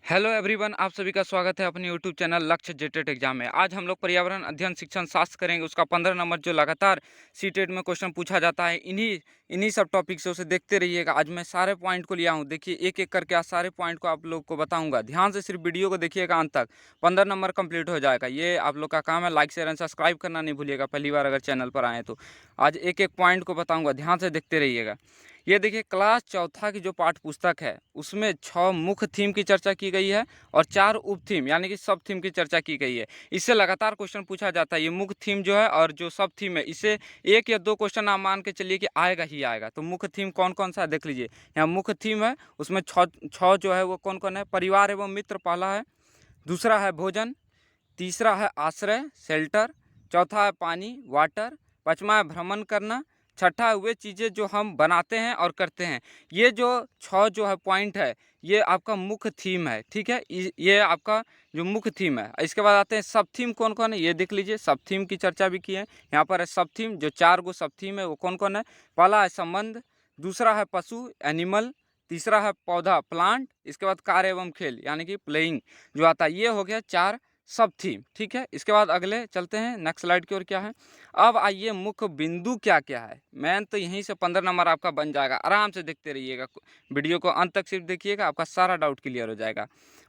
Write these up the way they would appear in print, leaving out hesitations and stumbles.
Hello everyone, आप सभी का स्वागत है अपने यूट्यूब चैनल लक्ष्य जेटेट एग्जाम में। आज हम लोग पर्यावरण अध्ययन शिक्षण शास्त्र करेंगे। उसका 15 नंबर जो लगातार सीटेट में क्वेश्चन पूछा जाता है, इन्हीं इन्हीं सब टॉपिक से उसे देखते रहिएगा। आज मैं सारे पॉइंट को लिया हूँ, देखिए एक एक करके आज सारे पॉइंट को आप लोग को बताऊंगा। ध्यान से सिर्फ वीडियो को देखिएगा अंत तक, 15 नंबर कंप्लीट हो जाएगा। ये आप लोग का काम है। लाइक शेयर एंड सब्सक्राइब करना नहीं भूलिएगा, पहली बार अगर चैनल पर आए तो। आज एक एक पॉइंट को बताऊँगा, ध्यान से देखते रहिएगा। ये देखिए, क्लास चौथा की जो पाठ्य पुस्तक है उसमें 6 मुख्य थीम की चर्चा की गई है और 4 उप थीम यानी कि सब थीम की चर्चा की गई है। इससे लगातार क्वेश्चन पूछा जाता है। ये मुख्य थीम जो है और जो सब थीम है, इसे 1 या 2 क्वेश्चन आप मान के चलिए कि आएगा ही आएगा। तो मुख्य थीम कौन कौन सा है देख लीजिए। यहाँ मुख्य थीम है, उसमें छः जो है वो कौन कौन है। परिवार एवं मित्र पहला है, दूसरा है भोजन, तीसरा है आश्रय शेल्टर, चौथा है पानी वाटर, पाँचवा है भ्रमण करना, छठा है वे चीज़ें जो हम बनाते हैं और करते हैं। ये जो 6 जो है पॉइंट है, ये आपका मुख्य थीम है। ठीक है, ये आपका जो मुख्य थीम है। इसके बाद आते हैं सब थीम कौन कौन है, ये देख लीजिए। सब थीम की चर्चा भी की है। यहाँ पर है सब थीम, जो 4 गो सब थीम है वो कौन कौन है। पहला है संबंध, दूसरा है पशु एनिमल, तीसरा है पौधा प्लांट, इसके बाद कार्य एवं खेल यानी कि प्लेइंग जो आता है। ये हो गया 4 सब थीम। ठीक है, इसके बाद अगले चलते हैं नेक्स्ट स्लाइड की ओर। क्या है, अब आइए मुख्य बिंदु क्या क्या है। मैन तो यहीं से 15 नंबर आपका बन जाएगा। आराम से देखते रहिएगा, वीडियो को अंत तक सिर्फ देखिएगा, आपका सारा डाउट क्लियर हो जाएगा।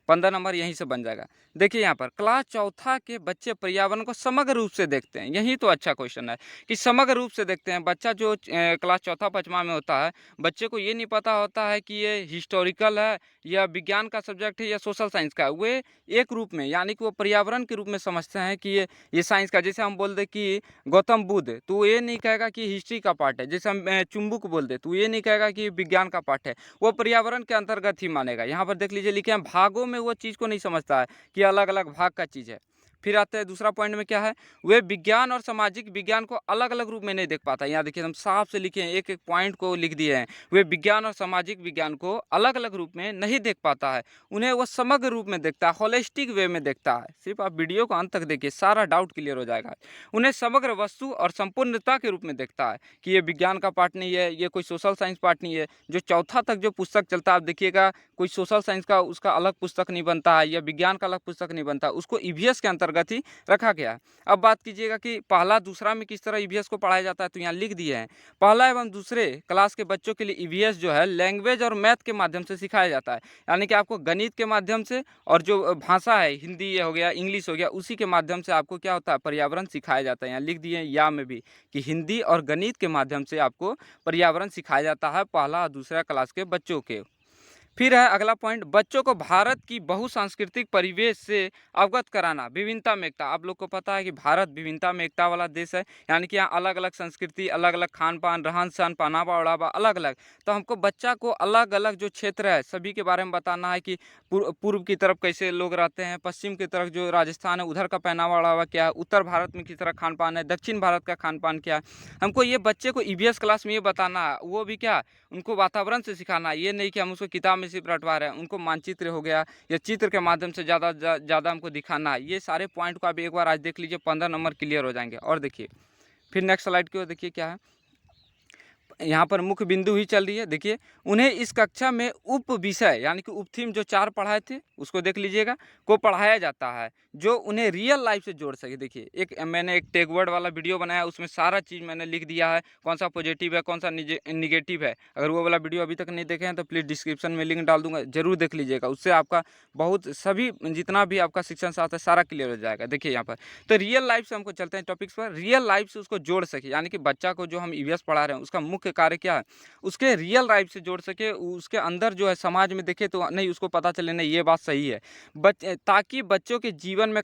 15 नंबर यहीं से बन जाएगा। देखिए यहाँ पर क्लास चौथा के बच्चे पर्यावरण को समग्र रूप से देखते हैं। यही तो अच्छा क्वेश्चन है कि समग्र रूप से देखते हैं। बच्चा जो क्लास चौथा पाँचवा में होता है, बच्चे को ये नहीं पता होता है कि ये हिस्टोरिकल है या विज्ञान का सब्जेक्ट है या सोशल साइंस का है। वे एक रूप में यानी कि वो पर्यावरण के रूप में समझते हैं कि ये साइंस का। जैसे हम बोल दे कि गौतम बुद्ध, तो ये नहीं कहेगा कि हिस्ट्री का पार्ट है। जैसे हम चुंबक बोल दे, तो ये नहीं कहेगा कि विज्ञान का पार्ट है। वो पर्यावरण के अंतर्गत ही मानेगा। यहाँ पर देख लीजिए लिखे हैं भागों में, वो चीज़ को नहीं समझता है कि अलग अलग भाग का चीज़ है। फिर आते हैं दूसरा पॉइंट में, क्या है, वे विज्ञान और सामाजिक विज्ञान को अलग अलग रूप में नहीं देख पाता। यहाँ देखिए हम साफ से लिखे हैं, एक एक पॉइंट को लिख दिए हैं। वे विज्ञान और सामाजिक विज्ञान को अलग अलग रूप में नहीं देख पाता है, उन्हें वो समग्र रूप में देखता है, होलिस्टिक वे में देखता है। सिर्फ आप वीडियो को अंत तक देखिए, सारा डाउट क्लियर हो जाएगा। उन्हें समग्र वस्तु और संपूर्णता के रूप में देखता है कि ये विज्ञान का पार्ट नहीं है, ये कोई सोशल साइंस पार्ट नहीं है। जो चौथा तक जो पुस्तक चलता है, आप देखिएगा, कोई सोशल साइंस का उसका अलग पुस्तक नहीं बनता है या विज्ञान का अलग पुस्तक नहीं बनता, उसको ईवीएस के अंतर्गत ही रखा गया है। अब बात कीजिएगा कि पहला दूसरा में किस तरह ईवीएस को पढ़ाया जाता है, तो यहाँ लिख दिए हैं। पहला एवं दूसरे क्लास के बच्चों के लिए ईवीएस जो है लैंग्वेज और मैथ के माध्यम से सिखाया जाता है। यानी कि आपको गणित के माध्यम से और जो भाषा है, हिंदी हो गया इंग्लिश हो गया, उसी के माध्यम से आपको क्या होता है, पर्यावरण सिखाया जाता है। यहाँ लिख दिए या में भी कि हिंदी और गणित के माध्यम से आपको पर्यावरण सिखाया जाता है पहला और दूसरा क्लास के बच्चों के। फिर है अगला पॉइंट, बच्चों को भारत की बहुसांस्कृतिक परिवेश से अवगत कराना। विभिन्नता में एकता, आप लोग को पता है कि भारत विभिन्नता में एकता वाला देश है। यानी कि यहाँ अलग अलग संस्कृति, अलग अलग खान पान, रहन सहन, पहनावा ओढ़ावा अलग अलग। तो हमको बच्चा को अलग अलग जो क्षेत्र है सभी के बारे में बताना है कि पूर्व की तरफ कैसे लोग रहते हैं, पश्चिम की तरफ जो राजस्थान है उधर का पहनावा ओढ़ावा क्या है, उत्तर भारत में किस तरह खान पान है, दक्षिण भारत का खान पान क्या है। हमको ये बच्चे को ईवीएस क्लास में ये बताना है, वो भी क्या, उनको वातावरण से सिखाना है। ये नहीं कि हम उसको किताब में सिर्फ रटवा रहे हैं, उनको मानचित्र हो गया या चित्र के माध्यम से ज़्यादा हमको दिखाना है। ये सारे पॉइंट को आप एक बार आज देख लीजिए, 15 नंबर क्लियर हो जाएंगे। और देखिए फिर नेक्स्ट स्लाइड की ओर देखिए, क्या है, यहाँ पर मुख्य बिंदु ही चल रही है। देखिए, उन्हें इस कक्षा में उप विषय यानी कि उप थीम जो 4 पढ़ाए थे उसको देख लीजिएगा, को पढ़ाया जाता है जो उन्हें रियल लाइफ से जोड़ सके। देखिए मैंने एक टैग वर्ड वाला वीडियो बनाया, उसमें सारा चीज़ मैंने लिख दिया है, कौन सा पॉजिटिव है कौन सा निगेटिव है। अगर वो वाला वीडियो अभी तक नहीं देखे हैं तो प्लीज़ डिस्क्रिप्शन में लिंक डाल दूंगा, जरूर देख लीजिएगा। उससे आपका बहुत सभी जितना भी आपका शिक्षण शास्त्र है सारा क्लियर हो जाएगा। देखिए यहाँ पर तो रियल लाइफ से हमको चलते हैं टॉपिक्स पर, रियल लाइफ से उसको जोड़ सके। यानी कि बच्चा को जो हम ईवीएस पढ़ा रहे हैं उसका मुख्य कार्य क्या है, उसके रियल लाइफ से जोड़ सके, उसके अंदर जो है समाज में देखे तो नहीं उसको पता चले नहीं ये बात सही है, ताकि बच्चों के जीवन में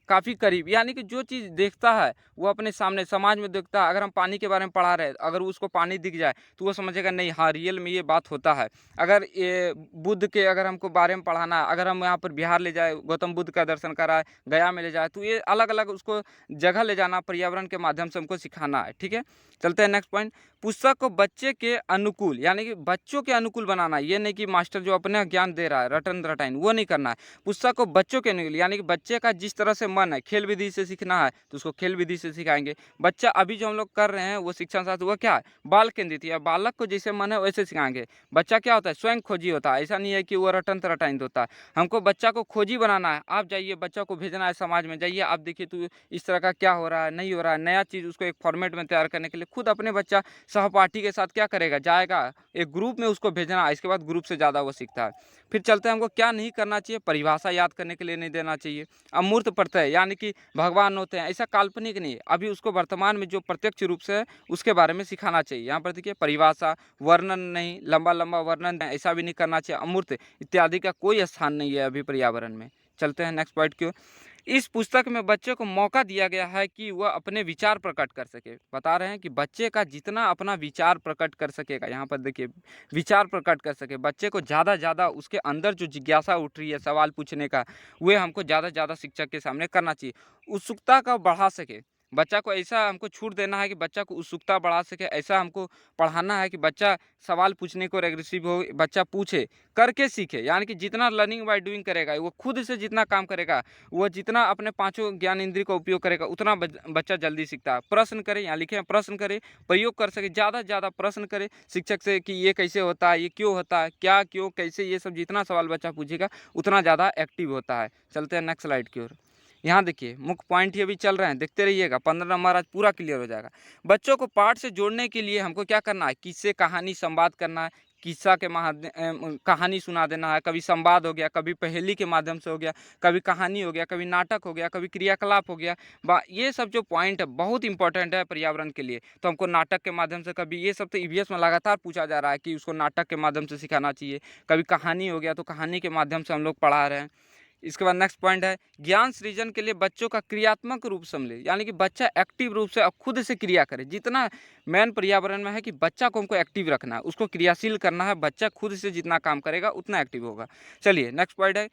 काफ़ी करीब, यानी कि जो चीज़ देखता है वो अपने सामने समाज में देखता है। अगर हम पानी के बारे में पढ़ा रहे हैं, अगर उसको पानी दिख जाए तो वो समझेगा नहीं हाँ रियल में ये बात होता है। अगर ये बुद्ध के अगर हमको बारे में पढ़ाना है, अगर हम यहाँ पर बिहार ले जाए, गौतम बुद्ध का दर्शन कराए, गया में ले जाए, तो ये अलग अलग उसको जगह ले जाना पर्यावरण के माध्यम से हमको सिखाना है। ठीक है, चलते हैं नेक्स्ट पॉइंट, पुस्तक को बच्चे के अनुकूल यानी कि बच्चों के अनुकूल बनाना। ये नहीं कि मास्टर जो अपने ज्ञान दे रहा है रटन रटाइन वो नहीं करना है। पुस्तक को बच्चों के अनुकूल यानी कि बच्चे का जिस तरह से मन है, खेल विधि से सीखना है तो उसको खेल विधि से सिखाएंगे। बच्चा अभी जो हम लोग कर रहे हैं वो शिक्षण शास्त्र, वो क्या है, बाल केंद्रित है। बालक को जैसे मन है वैसे सिखाएंगे। बच्चा क्या होता है, स्वयं खोजी होता है। ऐसा नहीं है कि वो रटन रटाइन होता है। हमको बच्चा को खोजी बनाना है। आप जाइए, बच्चा को भेजना है समाज में, जाइए आप देखिए तू इस तरह का क्या हो रहा है, नहीं हो रहा है, नया चीज़ उसको एक फॉर्मेट में तैयार करने के लिए खुद अपने बच्चा सहपाठी के साथ क्या करेगा, जाएगा एक ग्रुप में, उसको भेजना। इसके बाद ग्रुप से ज़्यादा वो सीखता है। फिर चलते हैं, हमको क्या नहीं करना चाहिए, परिभाषा याद करने के लिए नहीं देना चाहिए। अमूर्त प्रत्यय यानी कि भगवान होते हैं, ऐसा काल्पनिक नहीं, अभी उसको वर्तमान में जो प्रत्यक्ष रूप से है उसके बारे में सिखाना चाहिए। यहाँ पर देखिए परिभाषा, वर्णन नहीं, लंबा लंबा वर्णन ऐसा भी नहीं करना चाहिए। अमूर्त इत्यादि का कोई स्थान नहीं है अभी पर्यावरण में। चलते हैं नेक्स्ट पॉइंट की ओर। इस पुस्तक में बच्चे को मौका दिया गया है कि वह अपने विचार प्रकट कर सके। बता रहे हैं कि बच्चे का जितना अपना विचार प्रकट कर सकेगा, यहाँ पर देखिए विचार प्रकट कर सके, बच्चे को ज़्यादा उसके अंदर जो जिज्ञासा उठ रही है सवाल पूछने का, वह हमको ज़्यादा शिक्षक के सामने करना चाहिए। उत्सुकता का बढ़ा सके, बच्चा को ऐसा हमको छूट देना है कि बच्चा को उत्सुकता बढ़ा सके। ऐसा हमको पढ़ाना है कि बच्चा सवाल पूछने को एग्रेसिव हो, बच्चा पूछे, करके सीखे। यानी कि जितना लर्निंग बाय डूइंग करेगा, वो खुद से जितना काम करेगा, वो जितना अपने पांचों ज्ञान इंद्रिय का उपयोग करेगा, उतना बच्चा जल्दी सीखता है। प्रश्न करे, यहाँ लिखे हैं प्रश्न करे, प्रयोग कर सके, ज़्यादा प्रश्न करे शिक्षक से कि ये कैसे होता है, ये क्यों होता है, क्या क्यों कैसे, ये सब जितना सवाल बच्चा पूछेगा उतना ज़्यादा एक्टिव होता है। चलते हैं नेक्स्ट स्लाइड की ओर। यहाँ देखिए मुख्य पॉइंट ये भी चल रहे हैं, देखते रहिएगा, 15 नंबर आज पूरा क्लियर हो जाएगा। बच्चों को पाठ से जोड़ने के लिए हमको क्या करना है, किस्से कहानी संवाद करना है। किस्सा के कहानी सुना देना है, कभी संवाद हो गया, कभी पहेली के माध्यम से हो गया, कभी कहानी हो गया, कभी नाटक हो गया, कभी क्रियाकलाप हो गया। ये सब जो पॉइंट है बहुत इंपॉर्टेंट है पर्यावरण के लिए। तो हमको नाटक के माध्यम से, कभी ये सब तो ईवीएस में लगातार पूछा जा रहा है कि उसको नाटक के माध्यम से सिखाना चाहिए। कभी कहानी हो गया तो कहानी के माध्यम से हम लोग पढ़ा रहे हैं। इसके बाद नेक्स्ट पॉइंट है ज्ञान सृजन के लिए बच्चों का क्रियात्मक रूप समझे, यानी कि बच्चा एक्टिव रूप से अब खुद से क्रिया करे। जितना मेन पर्यावरण में है कि बच्चा को हमको एक्टिव रखना है, उसको क्रियाशील करना है। बच्चा खुद से जितना काम करेगा उतना एक्टिव होगा। चलिए नेक्स्ट पॉइंट है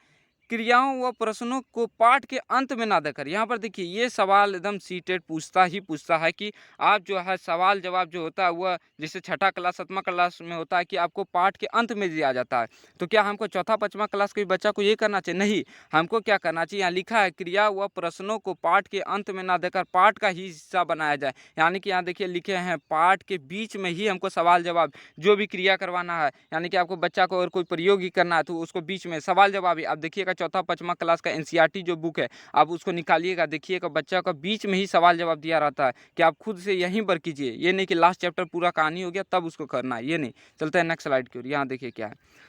क्रियाओं व प्रश्नों को पाठ के अंत में ना देकर। यहाँ पर देखिए ये सवाल एकदम सीटेड पूछता है कि आप जो है सवाल जवाब जो होता है वह जैसे छठा क्लास 7वां क्लास में होता है कि आपको पाठ के अंत में दिया जाता है। तो क्या हमको चौथा 5वां क्लास के बच्चा को ये करना चाहिए? नहीं, हमको क्या करना चाहिए, यहाँ लिखा है क्रिया व प्रश्नों को पाठ के अंत में ना देकर पाठ का ही हिस्सा बनाया जाए। यानी कि यहाँ देखिए लिखे हैं पाठ के बीच में ही हमको सवाल जवाब जो भी क्रिया करवाना है, यानी कि आपको बच्चा को अगर कोई प्रयोग ही करना है तो उसको बीच में सवाल जवाब ही। आप देखिएगा चौथा 5वां क्लास का एनसीईआरटी जो बुक है आप उसको निकालिएगा, देखिएगा बच्चा का बीच में ही सवाल जवाब दिया रहता है कि आप खुद से यहीं पर कीजिए। ये नहीं कि लास्ट चैप्टर पूरा कहानी हो गया तब उसको करना है, ये नहीं। चलते हैं नेक्स्ट स्लाइड की ओर। यहाँ देखिए क्या है,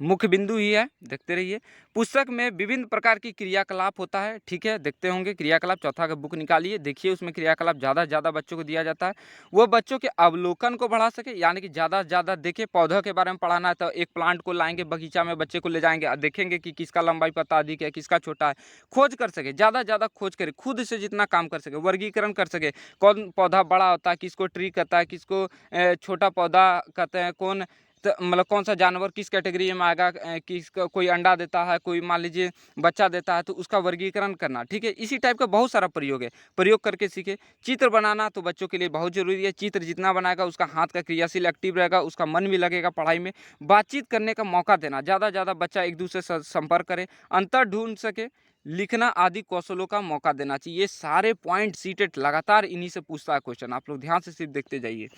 मुख्य बिंदु ही है, देखते रहिए। पुस्तक में विभिन्न प्रकार की क्रियाकलाप होता है, ठीक है, देखते होंगे क्रियाकलाप। चौथा का बुक निकालिए, देखिए उसमें क्रियाकलाप ज़्यादा बच्चों को दिया जाता है। वो बच्चों के अवलोकन को बढ़ा सके, यानी कि ज़्यादा देखिए। पौधों के बारे में पढ़ाना है तो एक प्लांट को लाएंगे बगीचा में, बच्चे को ले जाएंगे, देखेंगे कि किसका लंबाई पत्ता अधिक है, किसका छोटा है। खोज कर सके, ज़्यादा खोज करे, खुद से जितना काम कर सके, वर्गीकरण कर सके। कौन पौधा बड़ा होता है, किसको ट्री कहता है, किसको छोटा पौधा कहते हैं, कौन तो मतलब कौन सा जानवर किस कैटेगरी में आएगा, किसका कोई अंडा देता है, कोई मान लीजिए बच्चा देता है, तो उसका वर्गीकरण करना, ठीक है। इसी टाइप का बहुत सारा प्रयोग है, प्रयोग करके सीखे। चित्र बनाना तो बच्चों के लिए बहुत जरूरी है। चित्र जितना बनाएगा उसका हाथ का क्रियाशील एक्टिव रहेगा, उसका मन भी लगेगा पढ़ाई में। बातचीत करने का मौका देना, ज़्यादा बच्चा एक दूसरे से संपर्क करे, अंतर ढूंढ सके, लिखना आदि कौशलों का मौका देना चाहिए। ये सारे पॉइंट सीटेट लगातार इन्हीं से पूछता है क्वेश्चन। आप लोग ध्यान से सिर्फ देखते जाइए,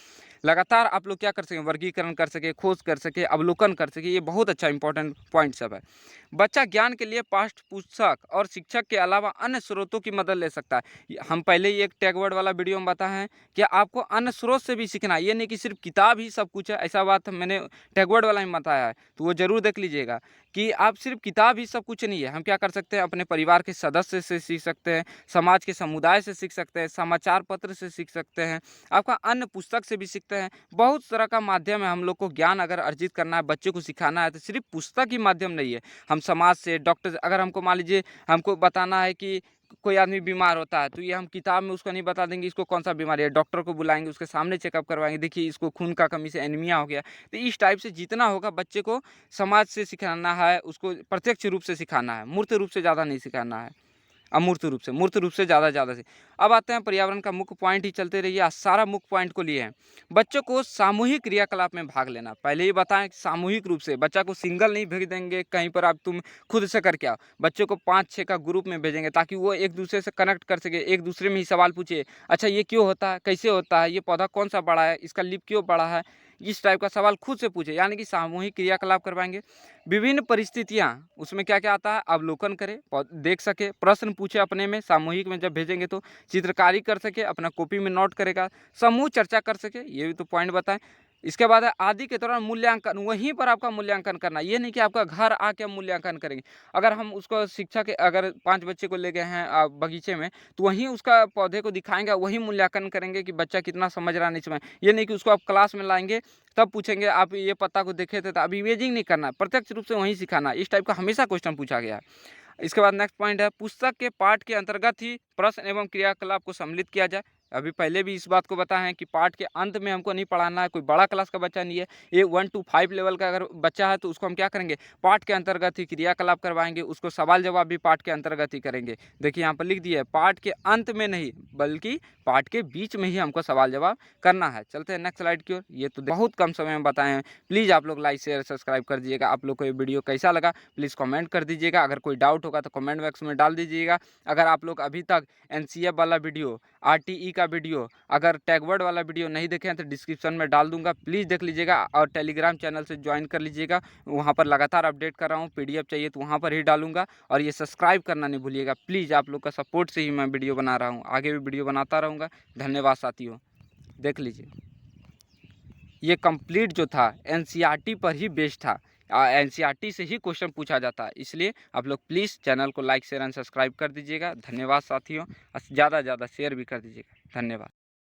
लगातार आप लोग क्या कर सकें, वर्गीकरण कर सके, खोज कर सके, अवलोकन कर सके। ये बहुत अच्छा इंपॉर्टेंट पॉइंट सब है। बच्चा ज्ञान के लिए पाठ्य पुस्तक और शिक्षक के अलावा अन्य स्रोतों की मदद ले सकता है। हम पहले ही एक टैग वर्ड वाला वीडियो में बताए हैं कि आपको अन्य स्रोत से भी सीखना है, ये नहीं कि सिर्फ किताब ही सब कुछ है। ऐसा बात मैंने टैग वर्ड वाला में बताया है, तो वो जरूर देख लीजिएगा कि आप सिर्फ किताब ही सब कुछ नहीं है। हम क्या कर सकते हैं, अपने परिवार के सदस्य से सीख सकते हैं, समाज के समुदाय से सीख सकते हैं, समाचार पत्र से सीख सकते हैं, आपका अन्य पुस्तक से भी सीखते हैं। बहुत तरह का माध्यम है। हम लोग को ज्ञान अगर अर्जित करना है, बच्चे को सिखाना है, तो सिर्फ पुस्तक ही माध्यम नहीं है। हम समाज से, डॉक्टर, अगर हमको मान लीजिए हमको बताना है कि कोई आदमी बीमार होता है, तो ये हम किताब में उसको नहीं बता देंगे इसको कौन सा बीमारी है। डॉक्टर को बुलाएंगे, उसके सामने चेकअप करवाएंगे, देखिए इसको खून का कमी से एनीमिया हो गया। तो इस टाइप से जितना होगा बच्चे को समाज से सिखाना है, उसको प्रत्यक्ष रूप से सिखाना है, मूर्त रूप से ज़्यादा नहीं सिखाना है। अमूर्त रूप से, मूर्त रूप से ज़्यादा से। अब आते हैं पर्यावरण का मुख्य पॉइंट ही चलते रहिए, आज सारा मुख्य पॉइंट को लिए हैं। बच्चों को सामूहिक क्रियाकलाप में भाग लेना, पहले ही बताएं सामूहिक रूप से, बच्चा को सिंगल नहीं भेज देंगे कहीं पर आप तुम खुद से करके आओ, बच्चों को 5-6 का ग्रुप में भेजेंगे ताकि वो एक दूसरे से कनेक्ट कर सके, एक दूसरे में ही सवाल पूछे, अच्छा ये क्यों होता है, कैसे होता है, ये पौधा कौन सा बड़ा है, इसका लीफ क्यों बड़ा है, इस टाइप का सवाल खुद से पूछे, यानी कि सामूहिक क्रियाकलाप करवाएंगे। विभिन्न परिस्थितियां, उसमें क्या क्या आता है, अवलोकन करे, देख सके, प्रश्न पूछे अपने में, सामूहिक में जब भेजेंगे तो चित्रकारी कर सके, अपना कॉपी में नोट करेगा, समूह चर्चा कर सके, ये भी तो पॉइंट बताएं। इसके बाद है आदि के दौरान मूल्यांकन, वहीं पर आपका मूल्यांकन करना, ये नहीं कि आपका घर आके मूल्यांकन करेंगे। अगर हम उसको शिक्षा के, अगर 5 बच्चे को ले गए हैं बगीचे में, तो वहीं उसका पौधे को दिखाएंगे, वहीं मूल्यांकन करेंगे कि बच्चा कितना समझ रहा है नहीं समझ। ये नहीं कि उसको आप क्लास में लाएंगे तब पूछेंगे आप ये पत्ता को देखे थे, तो अब इमेजिंग नहीं करना, प्रत्यक्ष रूप से वहीं सिखाना, इस टाइप का हमेशा क्वेश्चन पूछा गया है। इसके बाद नेक्स्ट पॉइंट है, पुस्तक के पाठ के अंतर्गत ही प्रश्न एवं क्रियाकलाप को सम्मिलित किया जाए। अभी पहले भी इस बात को बताया है कि पाठ के अंत में हमको नहीं पढ़ाना है, कोई बड़ा क्लास का बच्चा नहीं है, ये 1 to 5 लेवल का अगर बच्चा है तो उसको हम क्या करेंगे, पाठ के अंतर्गत ही क्रियाकलाप करवाएंगे, उसको सवाल जवाब भी पाठ के अंतर्गत ही करेंगे। देखिए यहाँ पर लिख दिया है, पाठ के अंत में नहीं बल्कि पाठ के बीच में ही हमको सवाल जवाब करना है। चलते हैं नेक्स्ट स्लाइड की ओर। ये तो बहुत कम समय में बताए हैं, प्लीज़ आप लोग लाइक शेयर सब्सक्राइब कर दीजिएगा। आप लोग को ये वीडियो कैसा लगा प्लीज़ कमेंट कर दीजिएगा, अगर कोई डाउट होगा तो कमेंट बॉक्स में डाल दीजिएगा। अगर आप लोग अभी तक एनसीएफ वाला वीडियो, आरटीई का वीडियो, अगर टैगवर्ड वाला वीडियो नहीं देखे हैं तो डिस्क्रिप्शन में डाल दूंगा, प्लीज़ देख लीजिएगा, और टेलीग्राम चैनल से ज्वाइन कर लीजिएगा, वहाँ पर लगातार अपडेट कर रहा हूँ, पीडीएफ चाहिए तो वहाँ पर ही डालूंगा। और ये सब्सक्राइब करना नहीं भूलिएगा प्लीज़, आप लोग का सपोर्ट से ही मैं वीडियो बना रहा हूँ, आगे भी वीडियो बनाता रहूँगा। धन्यवाद साथियों। देख लीजिए, ये कंप्लीट जो था एनसीईआरटी पर ही बेस्ड था, एनसीईआरटी से ही क्वेश्चन पूछा जाता है, इसलिए आप लोग प्लीज़ चैनल को लाइक शेयर एंड सब्सक्राइब कर दीजिएगा। धन्यवाद साथियों, ज़्यादा से ज़्यादा शेयर भी कर दीजिएगा। धन्यवाद।